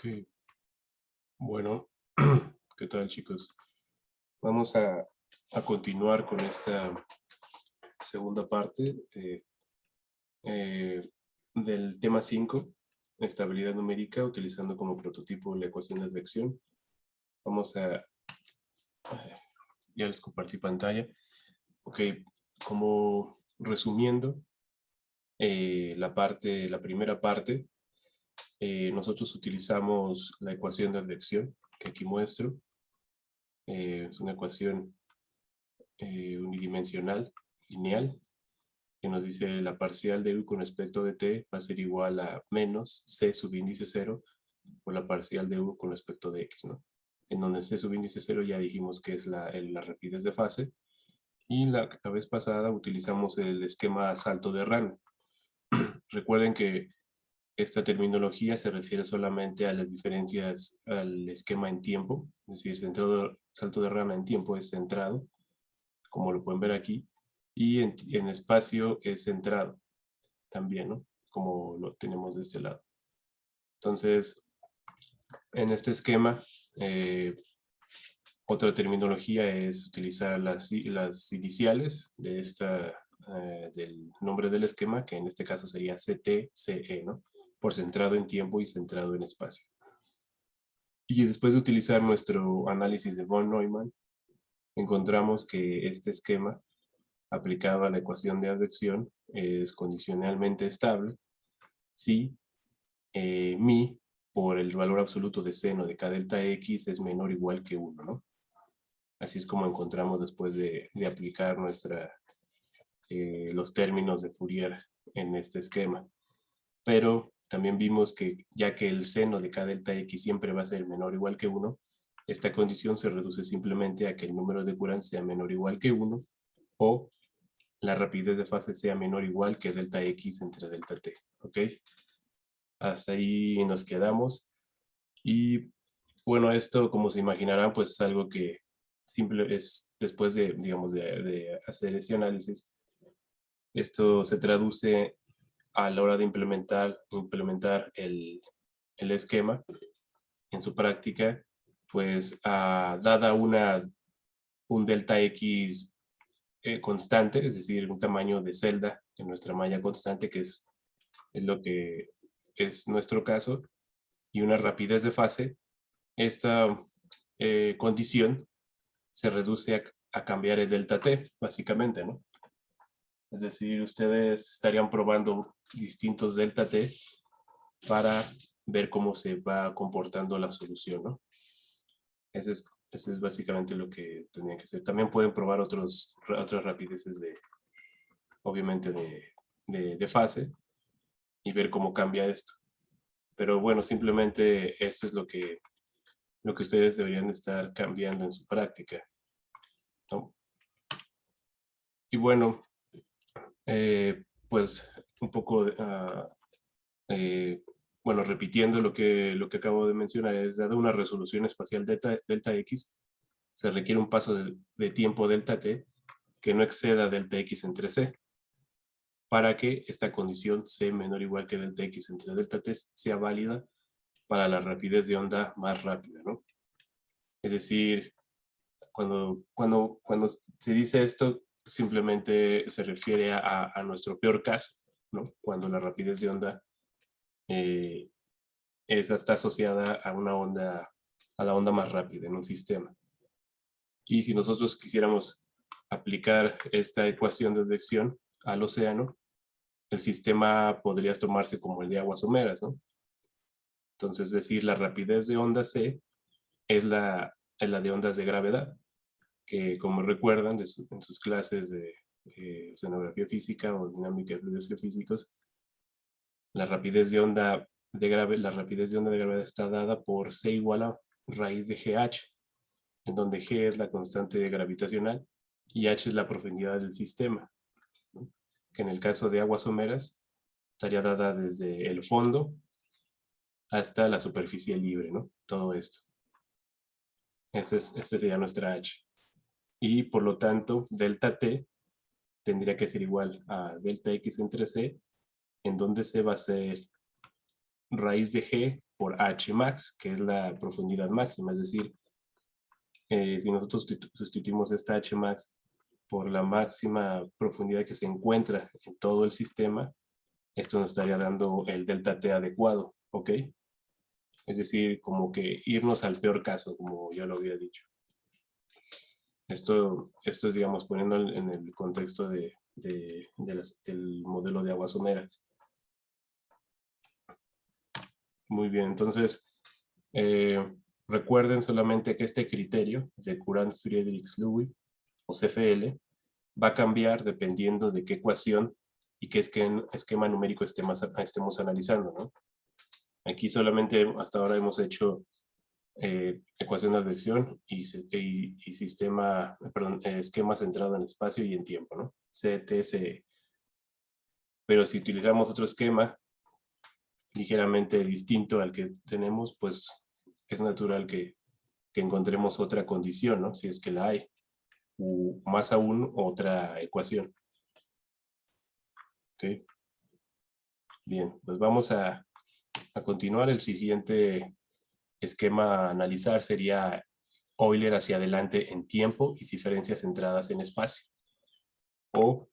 Ok, bueno, ¿qué tal, chicos? Vamos a continuar con esta segunda parte eh, del tema 5, estabilidad numérica, utilizando como prototipo la ecuación de advección. Vamos a, ya les compartí pantalla. Ok, como resumiendo, la primera parte, nosotros utilizamos la ecuación de advección que aquí muestro. Es una ecuación unidimensional, lineal, que nos dice la parcial de u con respecto de t va a ser igual a menos c subíndice 0 por la parcial de u con respecto de x, ¿no? En donde c subíndice 0 ya dijimos que es la rapidez de fase, y la vez pasada utilizamos el esquema salto de rana. Recuerden que esta terminología se refiere solamente a las diferencias al esquema en tiempo, es decir, salto de rana en tiempo es centrado, como lo pueden ver aquí, y en espacio es centrado también, ¿no? Como lo tenemos de este lado. Entonces, en este esquema, otra terminología es utilizar las iniciales de del nombre del esquema, que en este caso sería CT-CE, ¿no? Por centrado en tiempo y centrado en espacio. Y después de utilizar nuestro análisis de von Neumann, encontramos que este esquema aplicado a la ecuación de advección es condicionalmente estable si mi por el valor absoluto de seno de k delta x es menor o igual que 1, ¿no? Así es como encontramos después de aplicar los términos de Fourier en este esquema. Pero también vimos que ya que el seno de k delta x siempre va a ser menor o igual que 1, esta condición se reduce simplemente a que el número de Courant sea menor o igual que 1 o la rapidez de fase sea menor o igual que delta x entre delta t, ¿ok? Hasta ahí nos quedamos. Y bueno, esto, como se imaginarán, pues es algo que simple es después de, digamos, de hacer ese análisis. Esto se traduce a la hora de implementar el esquema en su práctica, pues dada un delta X constante, es decir, un tamaño de celda en nuestra malla constante, que es lo que es nuestro caso, y una rapidez de fase, esta condición se reduce a cambiar el delta t, básicamente, ¿no? Es decir, ustedes estarían probando distintos delta t para ver cómo se va comportando la solución, ¿no? Eso es básicamente lo que tendrían que hacer. También pueden probar otras rapideces obviamente, de fase y ver cómo cambia esto. Pero bueno, simplemente esto es lo que ustedes deberían estar cambiando en su práctica, ¿no? Y bueno, pues un poco, bueno, repitiendo lo que acabo de mencionar, es dada una resolución espacial delta x, se requiere un paso de tiempo delta t que no exceda delta x entre c, para que esta condición c menor o igual que delta x entre delta t sea válida para la rapidez de onda más rápida, ¿no? Es decir, cuando se dice esto, simplemente se refiere a nuestro peor caso, ¿no? Cuando la rapidez de onda está asociada a la onda más rápida en un sistema. Y si nosotros quisiéramos aplicar esta ecuación de advección al océano, el sistema podría tomarse como el de aguas someras, ¿no? Entonces, es decir, la rapidez de onda C es la de ondas de gravedad, que como recuerdan en sus clases de oceanografía física o dinámica de fluidos geofísicos, la rapidez de onda de gravedad está dada por C igual a raíz de GH, en donde G es la constante gravitacional y H es la profundidad del sistema, ¿no? Que en el caso de aguas someras estaría dada desde el fondo hasta la superficie libre, ¿no? Todo esto. Este sería nuestra H. Y por lo tanto, delta T tendría que ser igual a delta X entre C, en donde C va a ser raíz de G por h max, que es la profundidad máxima. Es decir, si nosotros sustituimos esta h max por la máxima profundidad que se encuentra en todo el sistema, esto nos estaría dando el delta T adecuado, ¿ok? Es decir, como que irnos al peor caso, como ya lo había dicho. Esto es, digamos, poniendo en el contexto del modelo de aguas someras. Muy bien, entonces, recuerden solamente que este criterio de Courant-Friedrich-Lewis, o CFL, va a cambiar dependiendo de qué ecuación y qué esquema numérico estemos analizando, ¿no? Aquí solamente hasta ahora hemos hecho ecuación de advección y esquema centrado en espacio y en tiempo, ¿no? CTSE. Pero si utilizamos otro esquema ligeramente distinto al que tenemos, pues es natural que encontremos otra condición, ¿no? Si es que la hay. O más aún, otra ecuación. ¿Ok? Bien, pues vamos a continuar. El siguiente esquema a analizar sería Euler hacia adelante en tiempo y diferencias centradas en espacio. O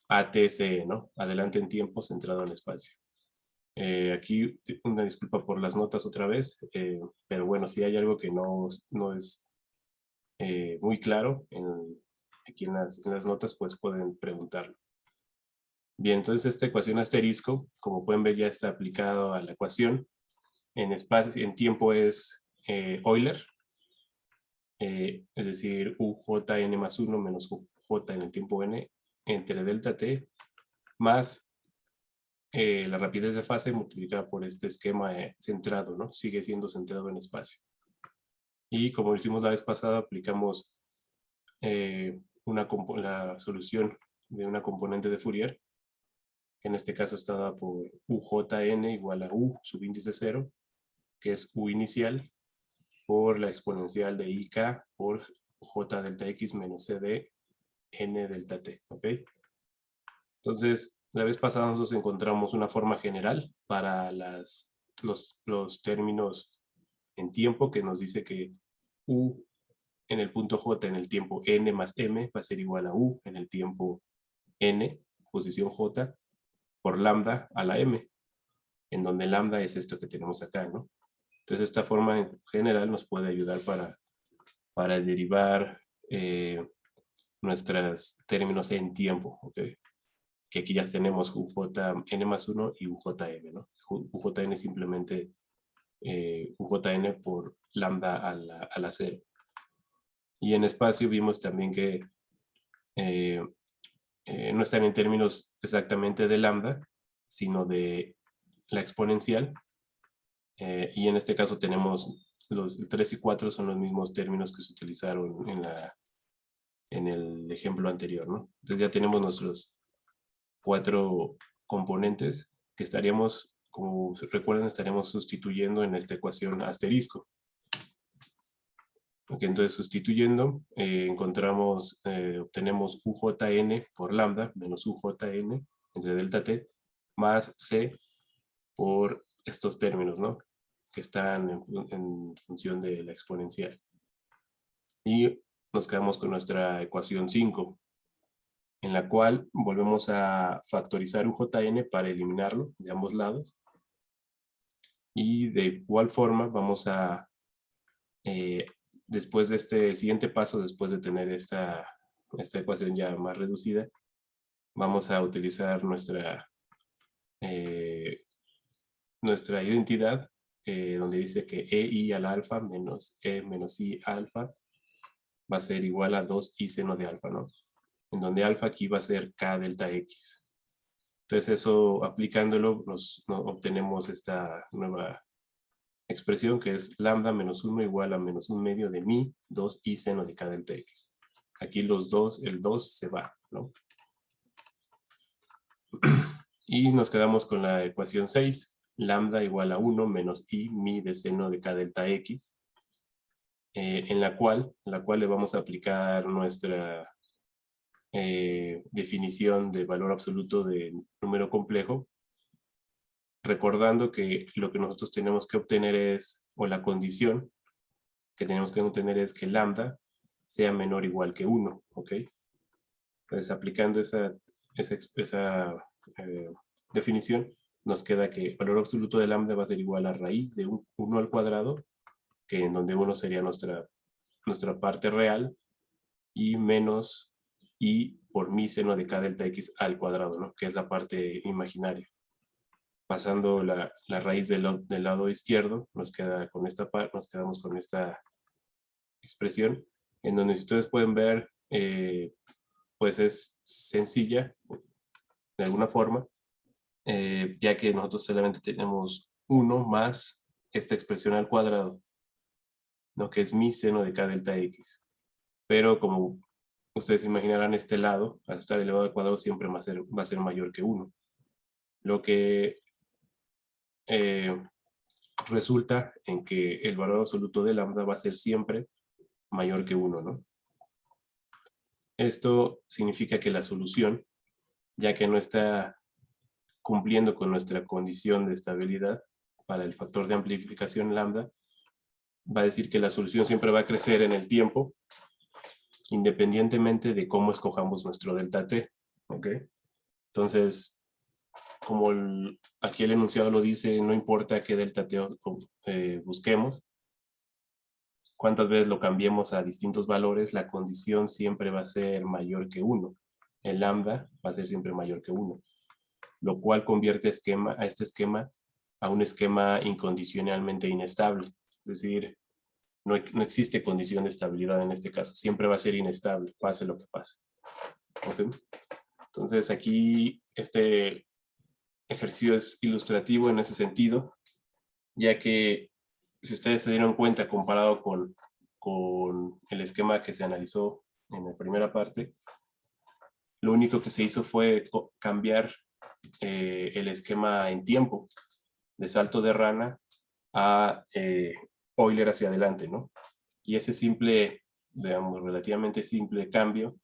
ATCE, ¿no? Adelante en tiempo centrado en espacio. Aquí una disculpa por las notas otra vez, pero bueno, si hay algo que no es muy claro aquí en las notas, pues pueden preguntarlo. Bien, entonces esta ecuación asterisco, como pueden ver, ya está aplicado a la ecuación. En tiempo es Euler, es decir, UJN más 1 menos UJ en el tiempo n entre delta t más la rapidez de fase multiplicada por este esquema centrado, ¿no? Sigue siendo centrado en espacio. Y como hicimos la vez pasada, aplicamos la solución de una componente de Fourier, que en este caso está dada por UJN igual a U subíndice 0, que es U inicial, por la exponencial de IK por J delta X menos CD N delta T, ¿ok? Entonces, la vez pasada nosotros encontramos una forma general para los términos en tiempo que nos dice que U en el punto J en el tiempo N más M va a ser igual a U en el tiempo N, posición J, por lambda a la M, en donde lambda es esto que tenemos acá, ¿no? Entonces esta forma en general nos puede ayudar para derivar nuestros términos en tiempo, ¿ok? Que aquí ya tenemos UJN más 1 y UJN, ¿no? UJN simplemente UJN por lambda a la 0. Y en espacio vimos también que no están en términos exactamente de lambda, sino de la exponencial. Y en este caso tenemos los 3 y 4 son los mismos términos que se utilizaron en el ejemplo anterior, ¿no? Entonces ya tenemos nuestros 4 componentes que estaríamos, como recuerden, estaríamos sustituyendo en esta ecuación asterisco. Okay, entonces sustituyendo, obtenemos UJN por lambda menos UJN entre delta t más C por estos términos, ¿no? Que están en función de la exponencial. Y nos quedamos con nuestra ecuación 5, en la cual volvemos a factorizar UJN para eliminarlo de ambos lados. Y de igual forma vamos a, después de este siguiente paso, después de tener esta ecuación ya más reducida, vamos a utilizar nuestra identidad, donde dice que EI al alfa menos E menos I alfa va a ser igual a 2I seno de alfa, ¿no? En donde alfa aquí va a ser K delta X. Entonces eso, aplicándolo, obtenemos esta nueva expresión que es lambda menos 1 igual a menos 1 medio de mi 2I seno de K delta X. Aquí el 2 se va, ¿no? Y nos quedamos con la ecuación 6, lambda igual a 1 menos I mi de seno de K delta X, en la cual le vamos a aplicar nuestra definición de valor absoluto de número complejo recordando que lo que nosotros tenemos que obtener es, o la condición que tenemos que obtener es que lambda sea menor o igual que 1, ¿ok? Entonces, aplicando esa definición, nos queda que el valor absoluto de lambda va a ser igual a raíz de 1 al cuadrado, que en donde 1 sería nuestra parte real, y menos i por mi seno de k delta x al cuadrado, ¿no? Que es la parte imaginaria. Pasando la raíz del lado izquierdo, nos quedamos con esta expresión, en donde si ustedes pueden ver, pues es sencilla, de alguna forma, ya que nosotros solamente tenemos 1 más esta expresión al cuadrado, ¿no? Que es mi seno de k delta x. Pero como ustedes imaginarán, este lado, al estar elevado al cuadrado, siempre va a ser mayor que 1. Lo que resulta en que el valor absoluto de lambda va a ser siempre mayor que 1, ¿no? Esto significa que la solución, ya que no está cumpliendo con nuestra condición de estabilidad para el factor de amplificación lambda, va a decir que la solución siempre va a crecer en el tiempo, independientemente de cómo escojamos nuestro delta t, ¿ok? Entonces, como aquí el enunciado lo dice, no importa qué delta t busquemos, cuántas veces lo cambiemos a distintos valores, la condición siempre va a ser mayor que 1. El lambda va a ser siempre mayor que 1, lo cual convierte a este esquema a un esquema incondicionalmente inestable. Es decir, no existe condición de estabilidad en este caso. Siempre va a ser inestable, pase lo que pase. ¿Okay? Entonces aquí este ejercicio es ilustrativo en ese sentido, ya que si ustedes se dieron cuenta comparado con el esquema que se analizó en la primera parte, lo único que se hizo fue cambiar el esquema en tiempo, de salto de rana a Euler hacia adelante, ¿no? Y ese simple, digamos, relativamente simple cambio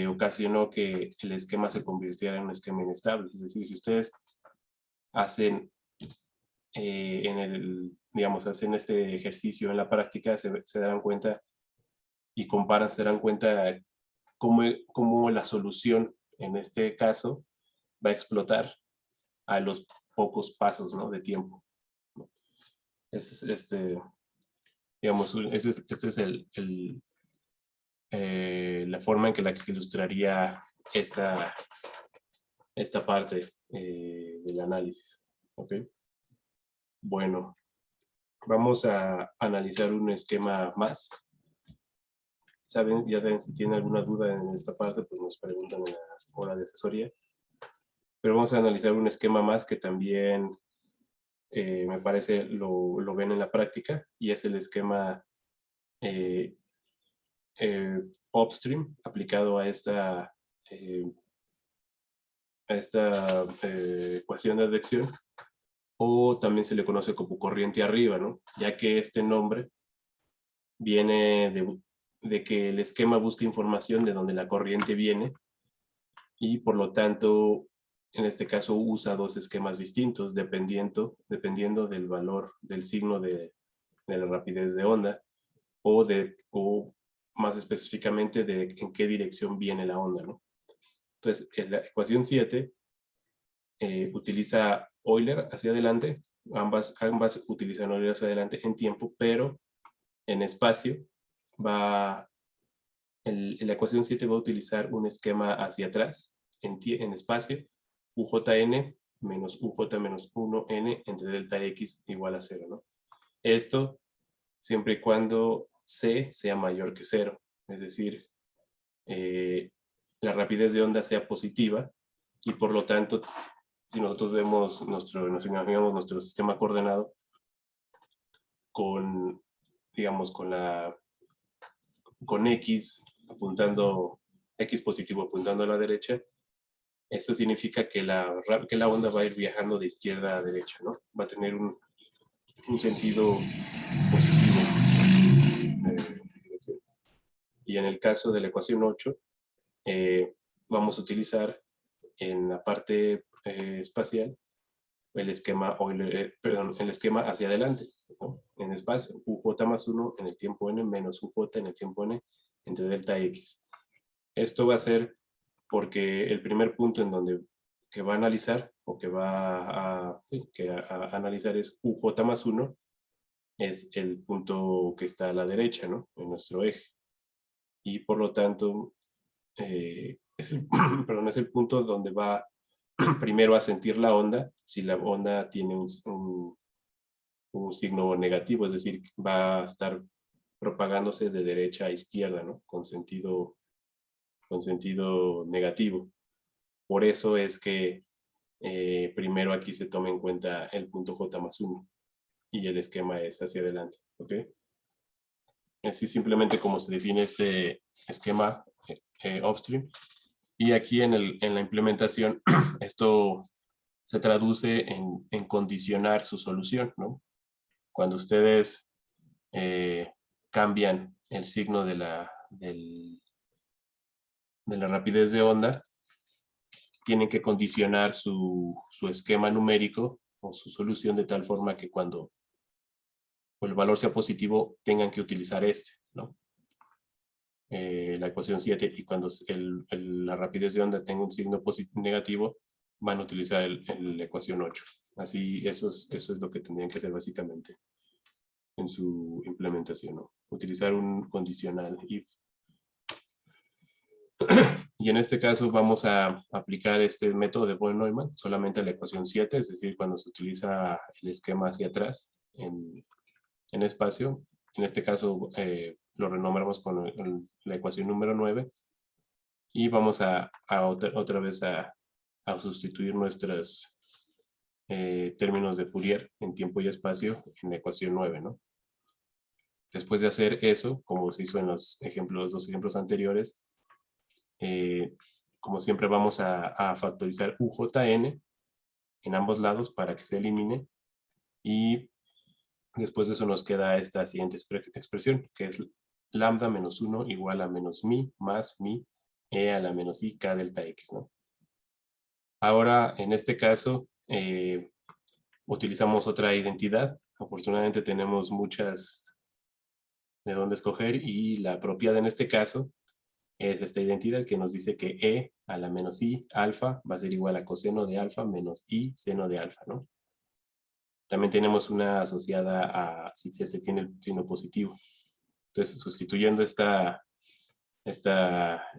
ocasionó que el esquema se convirtiera en un esquema inestable. Es decir, si ustedes hacen hacen este ejercicio en la práctica, se darán cuenta y comparan, se darán cuenta cómo la solución en este caso va a explotar a los pocos pasos, ¿no? De tiempo. Ese es la forma en que se ilustraría esta parte del análisis. ¿Ok? Bueno, vamos a analizar un esquema más. Ya saben, si tienen alguna duda en esta parte, pues nos preguntan en la hora de asesoría. Pero vamos a analizar un esquema más que también me parece lo ven en la práctica, y es el esquema upstream aplicado a esta ecuación de advección, o también se le conoce como corriente arriba, ¿no? Ya que este nombre viene de que el esquema busca información de donde la corriente viene, y por lo tanto, en este caso usa dos esquemas distintos dependiendo del valor del signo de la rapidez de onda, o más específicamente de en qué dirección viene la onda, ¿no? Entonces, en la ecuación 7 utiliza Euler hacia adelante, ambas utilizan Euler hacia adelante en tiempo, pero en espacio la ecuación 7 va a utilizar un esquema hacia atrás, en espacio, UJN menos UJ menos 1N entre delta X igual a 0, ¿no? Esto siempre y cuando C sea mayor que 0, es decir, la rapidez de onda sea positiva, y por lo tanto, si nosotros vemos nos imaginamos nuestro sistema coordenado con, digamos, con X apuntando, X positivo apuntando a la derecha, eso significa que la onda va a ir viajando de izquierda a derecha, ¿no? Va a tener un sentido positivo. Y en el caso de la ecuación 8, vamos a utilizar en la parte espacial el esquema, el esquema hacia adelante, ¿no? En espacio, UJ más 1 en el tiempo n menos UJ en el tiempo n entre delta x. Esto va a ser porque el primer punto en donde que va a analizar, o que va a, sí, a analizar es UJ más 1, es el punto que está a la derecha, ¿no? En nuestro eje. Y por lo tanto, es el, perdón, es el punto donde va primero a sentir la onda, si la onda tiene un signo negativo, es decir, va a estar propagándose de derecha a izquierda, ¿no? Con sentido negativo. Por eso es que primero aquí se toma en cuenta el punto J más 1 y el esquema es hacia adelante, ¿ok? Así simplemente como se define este esquema upstream. Y aquí en la implementación esto se traduce en condicionar su solución, ¿no? Cuando ustedes cambian el signo de la rapidez de onda, tienen que condicionar su esquema numérico o su solución de tal forma que cuando el valor sea positivo tengan que utilizar este, ¿no? La ecuación 7, y cuando la rapidez de onda tenga un signo negativo, van a utilizar la ecuación 8. Así, eso es lo que tendrían que hacer básicamente en su implementación, ¿no? Utilizar un condicional if. Y en este caso vamos a aplicar este método de Von-Neumann solamente a la ecuación 7, es decir, cuando se utiliza el esquema hacia atrás en espacio. En este caso lo renombramos con la ecuación número 9 y vamos otra vez a sustituir nuestros términos de Fourier en tiempo y espacio en la ecuación 9, ¿no? Después de hacer eso, como se hizo en los dos ejemplos anteriores, como siempre vamos a factorizar UJN en ambos lados para que se elimine, y después de eso nos queda esta siguiente expresión, que es lambda menos 1 igual a menos mi más mi e a la menos i k delta x, ¿no? Ahora, en este caso, utilizamos otra identidad. Afortunadamente tenemos muchas de dónde escoger, y la apropiada en este caso es esta identidad que nos dice que e a la menos i alfa va a ser igual a coseno de alfa menos i seno de alfa, ¿no? También tenemos una asociada a si se tiene el signo positivo. Entonces, sustituyendo esta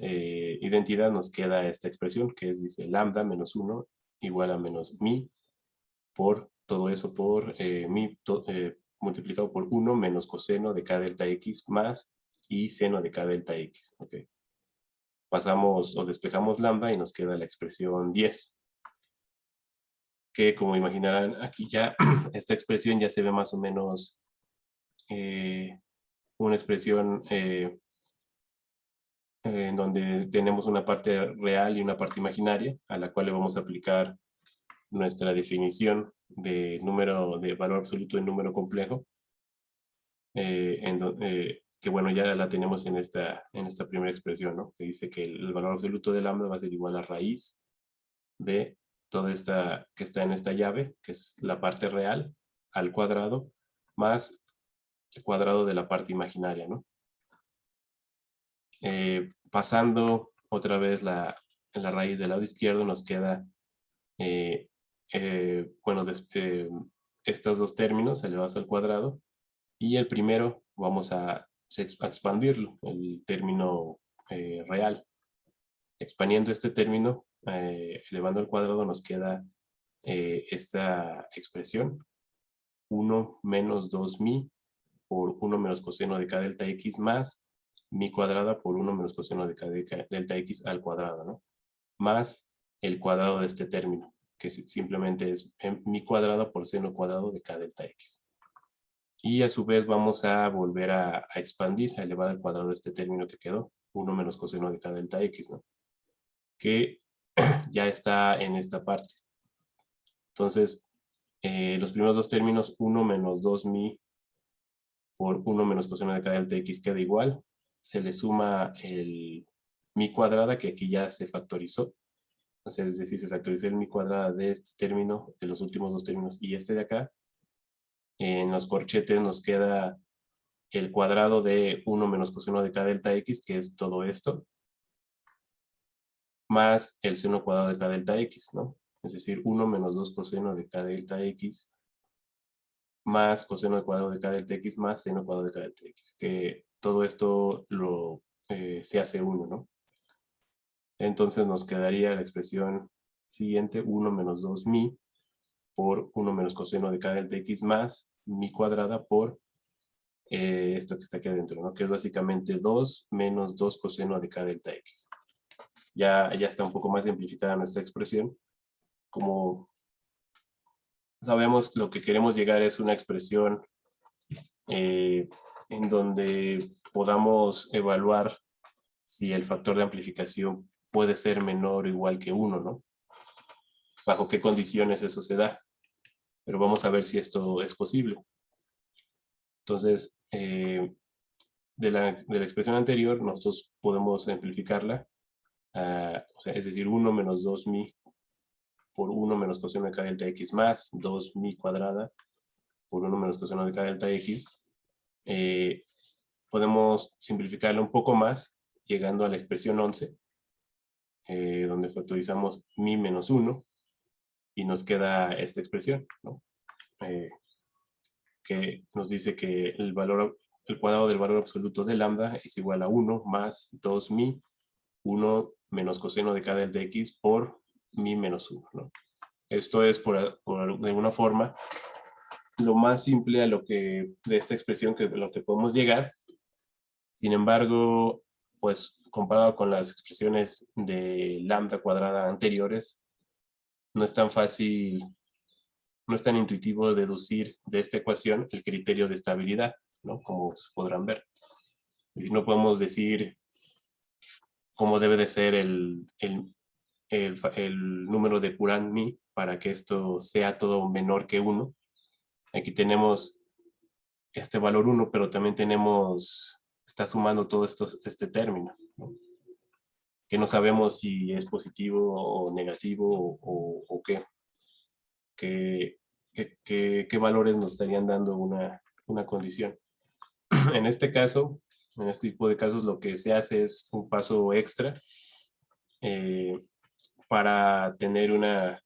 identidad, nos queda esta expresión que dice lambda menos 1 igual a menos mi por todo eso por mi multiplicado por 1 menos coseno de k delta x más i seno de k delta x. ¿Okay? Pasamos o despejamos lambda y nos queda la expresión 10. Que como imaginarán, aquí ya esta expresión ya se ve más o menos una expresión en donde tenemos una parte real y una parte imaginaria, a la cual le vamos a aplicar nuestra definición de valor absoluto en número complejo, que bueno, ya la tenemos en esta primera expresión, ¿no? Que dice que el valor absoluto de lambda va a ser igual a raíz de toda esta que está en esta llave, que es la parte real, al cuadrado, más el cuadrado de la parte imaginaria, ¿no? Pasando otra vez la raíz del lado izquierdo, nos queda bueno, estos dos términos elevados al cuadrado, y el primero vamos a expandirlo, el término real. Expandiendo este término, elevando al cuadrado, nos queda esta expresión, 1 menos 2mi por 1 menos coseno de k delta x más mi cuadrada por 1 menos coseno de k delta x al cuadrado, ¿no? Más el cuadrado de este término, que simplemente es mi cuadrada por seno cuadrado de k delta x. Y a su vez vamos a volver a expandir, a elevar al cuadrado este término que quedó, 1 menos coseno de k delta x, ¿no? Que ya está en esta parte. Entonces, los primeros dos términos, 1 menos 2mi por 1 menos coseno de k delta x queda igual. Se le suma el mi cuadrada, que aquí ya se factorizó. O sea, es decir, si factoricé el mi cuadrada de este término, de los últimos dos términos, y este de acá, en los corchetes nos queda el cuadrado de 1 menos coseno de k delta x, que es todo esto, más el seno cuadrado de k delta x, ¿no? Es decir, 1 menos 2 coseno de k delta x, más coseno de cuadrado de k delta x, más seno cuadrado de k delta x, que todo esto se hace 1, ¿no? Entonces nos quedaría la expresión siguiente, 1 menos 2 mi, por 1 menos coseno de k delta x, más mi cuadrada por esto que está aquí adentro, ¿no? Que es básicamente 2 menos 2 coseno de k delta x. Ya está un poco más simplificada nuestra expresión. Como sabemos, lo que queremos llegar es una expresión en donde podamos evaluar si el factor de amplificación puede ser menor o igual que 1, ¿no? Bajo qué condiciones eso se da. Pero vamos a ver si esto es posible. Entonces, de la expresión anterior, nosotros podemos simplificarla. O sea, es decir, 1 menos 2 mi por 1 menos coseno de k delta x más 2 mi cuadrada por 1 menos coseno de k delta x. Podemos simplificarla un poco más, llegando a la expresión 11, donde factorizamos mi menos 1, y nos queda esta expresión, ¿no? Que nos dice que el cuadrado del valor absoluto de lambda es igual a 1 más 2 mi, 1 menos coseno de k delta x por mi menos 1, ¿no? Esto es, de alguna forma, lo más simple de esta expresión que lo que podemos llegar. Sin embargo, pues comparado con las expresiones de lambda cuadrada anteriores, no es tan fácil, no es tan intuitivo deducir de esta ecuación el criterio de estabilidad, ¿no? Como podrán ver. Es decir, no podemos decir cómo debe de ser el número de Courant mi para que esto sea todo menor que 1. Aquí tenemos este valor 1, pero también está sumando todo este término, ¿no? Que no sabemos si es positivo o negativo o qué valores nos estarían dando una condición. En este caso, en este tipo de casos, lo que se hace es un paso extra para tener una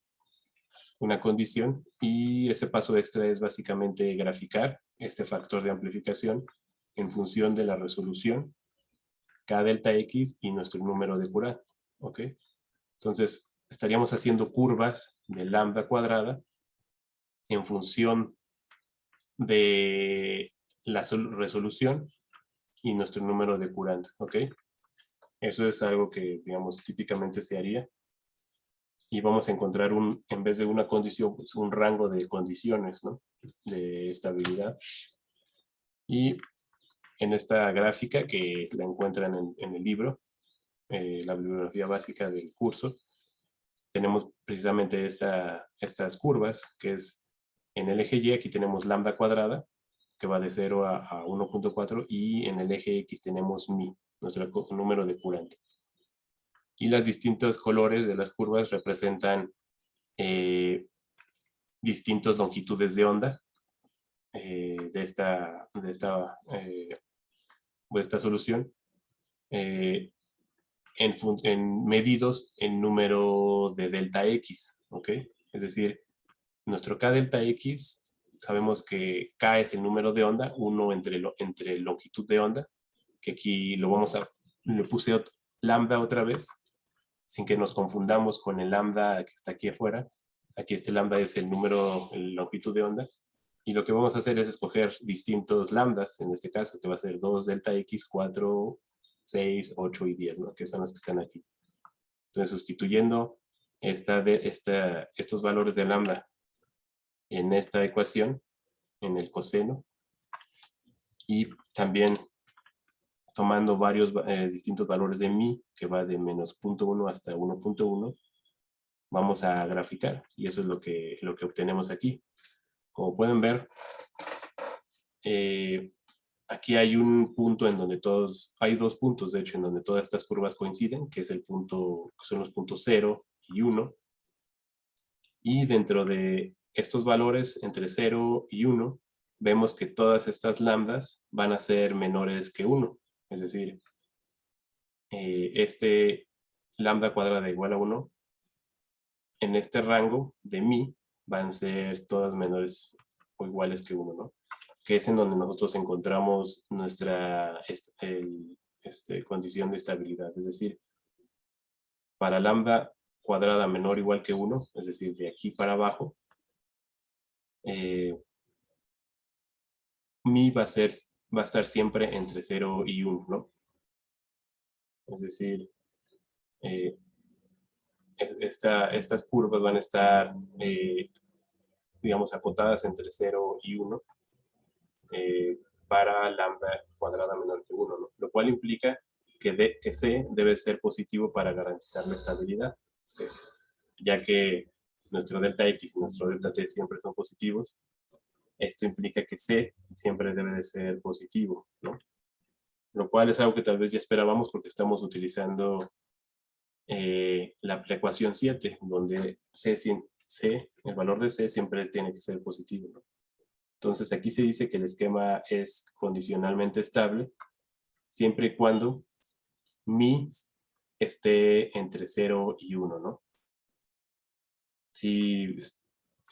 condición, y ese paso extra es básicamente graficar este factor de amplificación en función de la resolución, k delta x y nuestro número de Courant, ¿ok? Entonces, estaríamos haciendo curvas de lambda cuadrada en función de la resolución y nuestro número de Courant, ¿ok? Eso es algo que, digamos, típicamente se haría. Y vamos a encontrar, en vez de una condición, pues un rango de condiciones, ¿no? De estabilidad. Y en esta gráfica, que la encuentran en el libro, la bibliografía básica del curso, tenemos precisamente estas curvas, que es en el eje Y, aquí tenemos lambda cuadrada, que va de 0 a 1.4, y en el eje X tenemos mi, nuestro número de Courant. Y los distintos colores de las curvas representan distintas longitudes de onda de esta solución, en medidos en número de delta X, ¿ok? Es decir, nuestro K delta X, sabemos que K es el número de onda, 1 entre longitud de onda, que aquí le puse lambda otra vez, sin que nos confundamos con el lambda que está aquí afuera. Aquí este lambda es el número, la longitud de onda. Y lo que vamos a hacer es escoger distintos lambdas, en este caso, que va a ser 2 delta X, 4, 6, 8 y 10, ¿no? Que son las que están aquí. Entonces, sustituyendo estos valores de lambda en esta ecuación, en el coseno, y también tomando varios distintos valores de mi, que va de menos 0.1 hasta 1.1, vamos a graficar, y eso es lo que obtenemos aquí. Como pueden ver, aquí hay un punto en donde hay dos puntos, de hecho, en donde todas estas curvas coinciden, que es el punto, que son los puntos 0 y 1. Y dentro de estos valores, entre 0 y 1, vemos que todas estas lambdas van a ser menores que 1. Es decir, este lambda cuadrada igual a 1, en este rango de mi van a ser todas menores o iguales que 1, ¿no? Que es en donde nosotros encontramos nuestra condición de estabilidad. Es decir, para lambda cuadrada menor o igual que 1, es decir, de aquí para abajo, mi va a estar siempre entre 0 y 1, ¿no? Es decir, estas curvas van a estar, digamos, acotadas entre 0 y 1 para lambda cuadrada menor que 1, ¿no? Lo cual implica que C debe ser positivo para garantizar la estabilidad, ¿okay? Ya que nuestro delta X y nuestro delta T siempre son positivos. Esto implica que C siempre debe de ser positivo, ¿no? Lo cual es algo que tal vez ya esperábamos porque estamos utilizando la ecuación 7, donde el valor de C siempre tiene que ser positivo, ¿no? Entonces aquí se dice que el esquema es condicionalmente estable siempre y cuando mi esté entre 0 y 1, ¿no? Si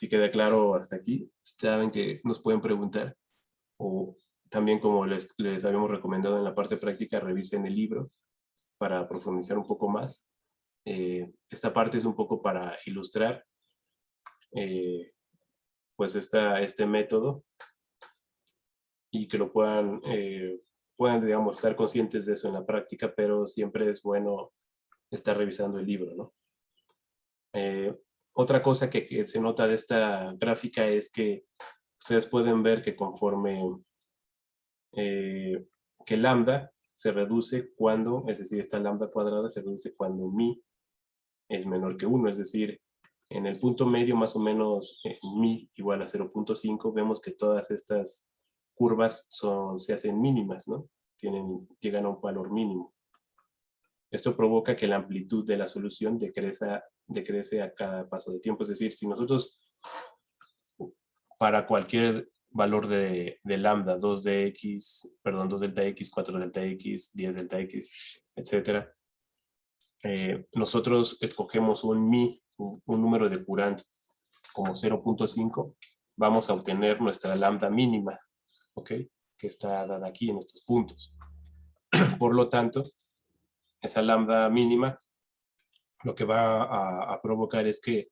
queda claro hasta aquí, saben que nos pueden preguntar, o también como les habíamos recomendado en la parte práctica, revisen el libro para profundizar un poco más. Esta parte es un poco para ilustrar pues este método y que lo puedan, digamos, estar conscientes de eso en la práctica, pero siempre es bueno estar revisando el libro, ¿no? Otra cosa que se nota de esta gráfica es que ustedes pueden ver que conforme que lambda se reduce cuando, es decir, esta lambda cuadrada se reduce cuando mi es menor que 1, es decir, en el punto medio más o menos mi igual a 0.5, vemos que todas estas curvas se hacen mínimas, ¿no? Llegan a un valor mínimo. Esto provoca que la amplitud de la solución decrece a cada paso de tiempo. Es decir, si nosotros para cualquier valor de lambda, 2 delta x, 4 delta x, 10 delta x, etc., nosotros escogemos un número de Courant como 0.5, vamos a obtener nuestra lambda mínima, ¿ok? Que está dada aquí en estos puntos. Por lo tanto, esa lambda mínima lo que va a provocar es que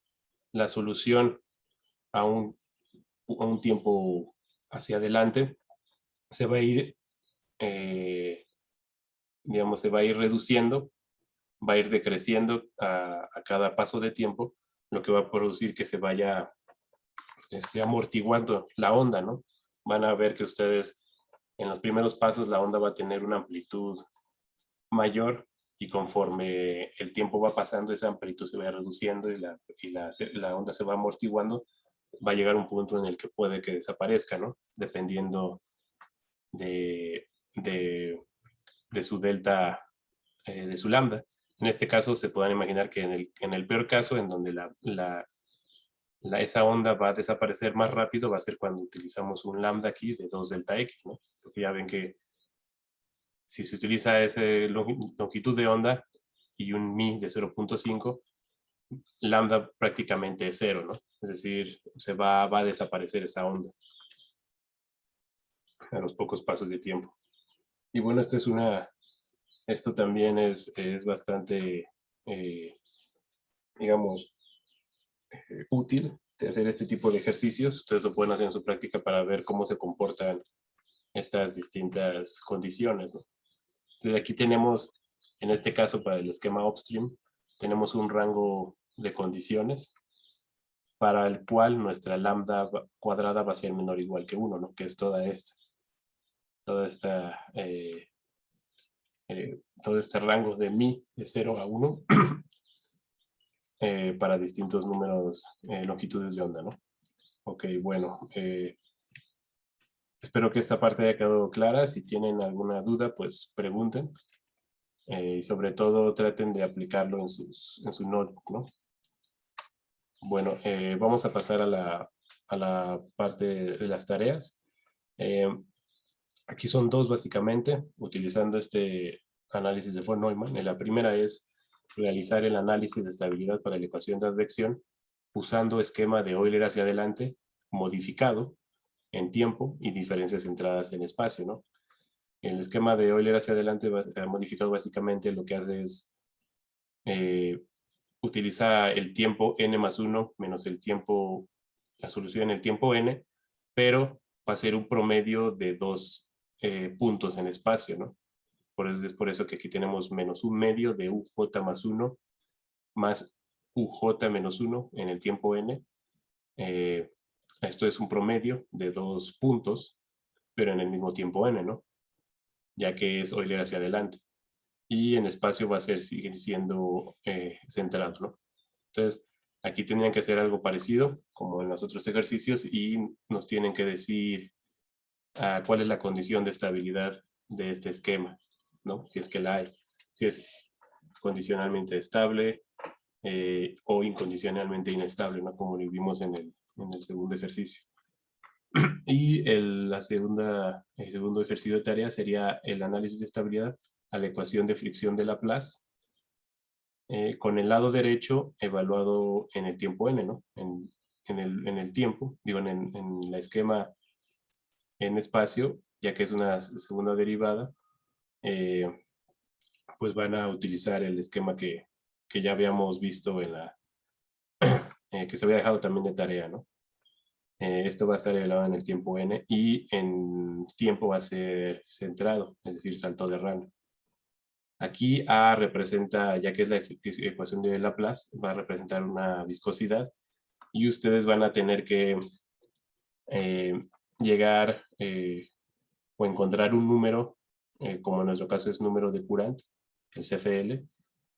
la solución a un tiempo hacia adelante se va a ir, digamos, se va a ir reduciendo, va a ir decreciendo a cada paso de tiempo, lo que va a producir que se vaya amortiguando la onda, ¿no? Van a ver que ustedes en los primeros pasos la onda va a tener una amplitud mayor y conforme el tiempo va pasando esa amplitud se va reduciendo y la onda se va amortiguando, va a llegar un punto en el que puede que desaparezca, ¿no? Dependiendo de su delta, de su lambda. En este caso se pueden imaginar que en el peor caso, en donde esa onda va a desaparecer más rápido, va a ser cuando utilizamos un lambda aquí de 2 delta x, ¿no? Porque ya ven que si se utiliza esa longitud de onda y un mi de 0.5, lambda prácticamente es 0, ¿no? Es decir, va a desaparecer esa onda a los pocos pasos de tiempo. Y bueno, esto también es bastante, digamos, útil de hacer este tipo de ejercicios. Ustedes lo pueden hacer en su práctica para ver cómo se comportan estas distintas condiciones, ¿no? Entonces aquí tenemos, en este caso para el esquema upstream, tenemos un rango de condiciones para el cual nuestra lambda cuadrada va a ser menor o igual que 1, ¿no? Que es todo este rango de mi de 0 a 1 para distintos números, longitudes de onda, ¿no? Ok, bueno, espero que esta parte haya quedado clara. Si tienen alguna duda, pues pregunten. Y sobre todo traten de aplicarlo en su notebook, ¿no? Bueno, vamos a pasar a la parte de las tareas. Aquí son dos básicamente, utilizando este análisis de von Neumann. La primera es realizar el análisis de estabilidad para la ecuación de advección usando esquema de Euler hacia adelante modificado en tiempo y diferencias centradas en espacio, ¿no? El esquema de Euler hacia adelante modificado básicamente lo que hace es utiliza el tiempo n más 1 menos el tiempo, la solución en el tiempo n, pero va a ser un promedio de dos puntos en espacio, ¿no? Es por eso que aquí tenemos menos un medio de uj más 1 más uj menos 1 en el tiempo n. Esto es un promedio de dos puntos, pero en el mismo tiempo n, ¿no? Ya que es Euler hacia adelante. Y en espacio va a seguir siendo centrado, ¿no? Entonces, aquí tendrían que hacer algo parecido, como en los otros ejercicios, y nos tienen que decir cuál es la condición de estabilidad de este esquema, ¿no? Si es que la hay. Si es condicionalmente estable o incondicionalmente inestable, ¿no? Como lo vimos en el segundo ejercicio. Y el segundo ejercicio de tarea sería el análisis de estabilidad a la ecuación de fricción de Laplace, con el lado derecho evaluado en el tiempo n, ¿no? En el tiempo, digo, en la esquema en espacio, ya que es una segunda derivada, pues van a utilizar el esquema que ya habíamos visto en que se había dejado también de tarea, ¿no? Esto va a estar elevado en el tiempo n y en tiempo va a ser centrado, es decir, salto de rana. Aquí A representa, ya que es la ecuación de Laplace, va a representar una viscosidad y ustedes van a tener que llegar o encontrar un número, como en nuestro caso es número de Courant, el CFL.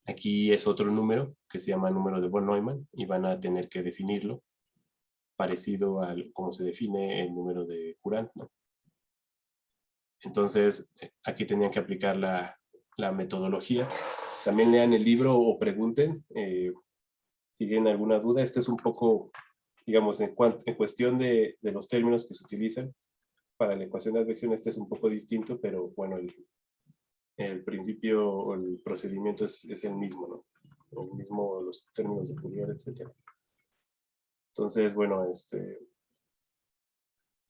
Aquí es otro número que se llama número de von Neumann y van a tener que definirlo parecido a cómo se define el número de Courant, ¿no? Entonces, aquí tenían que aplicar la metodología. También lean el libro o pregunten si tienen alguna duda. Esto es un poco, digamos, en cuestión de los términos que se utilizan para la ecuación de advección, este es un poco distinto, pero bueno, el principio o el procedimiento es el mismo, ¿no? El mismo, los términos de Fourier, etc. Entonces, bueno,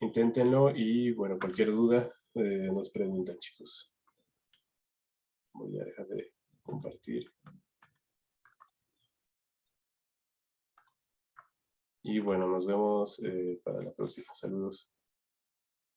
inténtenlo y, bueno, cualquier duda nos preguntan, chicos. Voy a dejar de compartir. Y bueno, nos vemos para la próxima. Saludos.